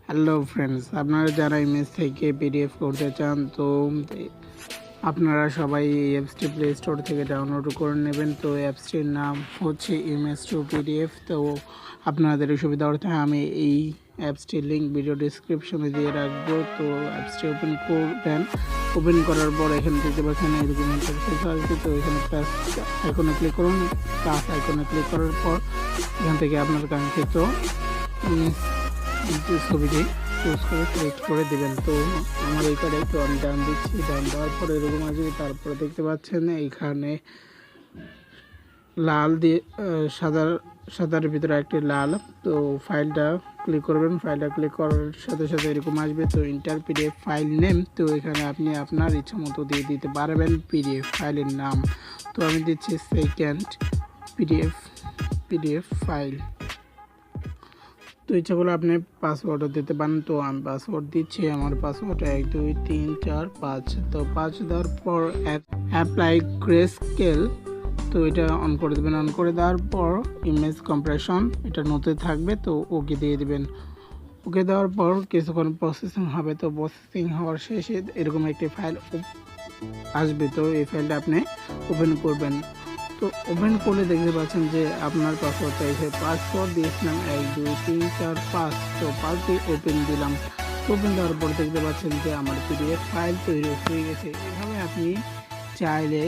Hello friends, আপনারা যারা image থেকে পিডিএফ করতে চান তো আপনারা সবাই এই অ্যাপসটি প্লে স্টোর থেকে ডাউনলোড করে নেবেন। তো অ্যাপসটির নাম হচ্ছে ইমেজ টু পিডিএফ। তো আপনাদের সুবিধা অর্থে আমি এই অ্যাপসটির লিঙ্ক ভিডিও ডিসক্রিপশনে দিয়ে রাখবো। তো অ্যাপসটি ওপেন করবেন। ওপেন করার পর এখানে দেখতে পাচ্ছেন এরকম ইন্টারফেস আসবে। তো এখানে প্লাস আইকনে ক্লিক করুন। প্লাস আইকনে ক্লিক করার পর এখান থেকে আপনার কাঙ্ক্ষিত ছবিটি চুজ করে সিলেক্ট করে দেবেন। তো আমার এইখানে একটু আমি ডান দিচ্ছি, ডান দেওয়ার পরে এরকম আসবে। তারপরে দেখতে পাচ্ছেন এইখানে লাল দিয়ে সাদার ভিতরে একটি লাল। তো ফাইলটা ক্লিক করবেন। ফাইলটা ক্লিক করার সাথে সাথে এরকম আসবে। তো ইন্টার পিডিএফ ফাইল নেম। তো এখানে আপনি আপনার ইচ্ছা মতো দিয়ে দিতে পারবেন পিডিএফ ফাইলের নাম। তো আমি দিচ্ছি সেকেন্ড পিডিএফ ফাইল। তো ইচ্ছা করলে আপনি পাসওয়ার্ডও দিতে পারেন। তো আমি পাসওয়ার্ড দিচ্ছি। আমার পাসওয়ার্ড 1 2 3 4 5। তো 5 দেওয়ার পর অ্যাপ্লাই গ্রেস্কেল, তো এটা অন করে দেবেন। অন করে দেওয়ার পর ইমেজ কম্প্রেশন এটা নোটে থাকবে। তো ওকে দিয়ে দেবেন। ওকে দেওয়ার পর কিছুক্ষণ প্রসেসিং হবে। তো প্রসেসিং হওয়ার শেষে এরকম একটি ফাইল আসবে। তো এই ফাইলটা আপনি ওপেন করবেন। তো ওপেন করলে দেখতে পাচ্ছেন যে আপনার পাসওয়ার্ডটা এসে পাসওয়ার্ড দিয়েছিলাম 1 2 3 4 5। তো 5 দিয়ে ওপেন দিলাম। ওপেন দেওয়ার পর দেখতে পাচ্ছেন যে আমার পিডিএফ ফাইল তৈরি হয়ে গেছে। এভাবে আপনি চাইলে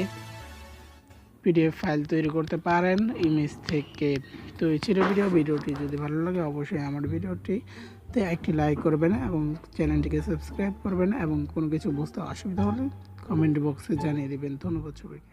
পিডিএফ ফাইল তৈরি করতে পারেন ইমেজ থেকে। তো এই ছিল ভিডিওটি যদি ভালো লাগে অবশ্যই আমার ভিডিওটিতে একটি লাইক করবেন এবং চ্যানেলটিকে সাবস্ক্রাইব করবেন এবং কোনো কিছু বুঝতে অসুবিধা হলে কমেন্ট বক্সে জানিয়ে দেবেন। ধন্যবাদ সবাইকে।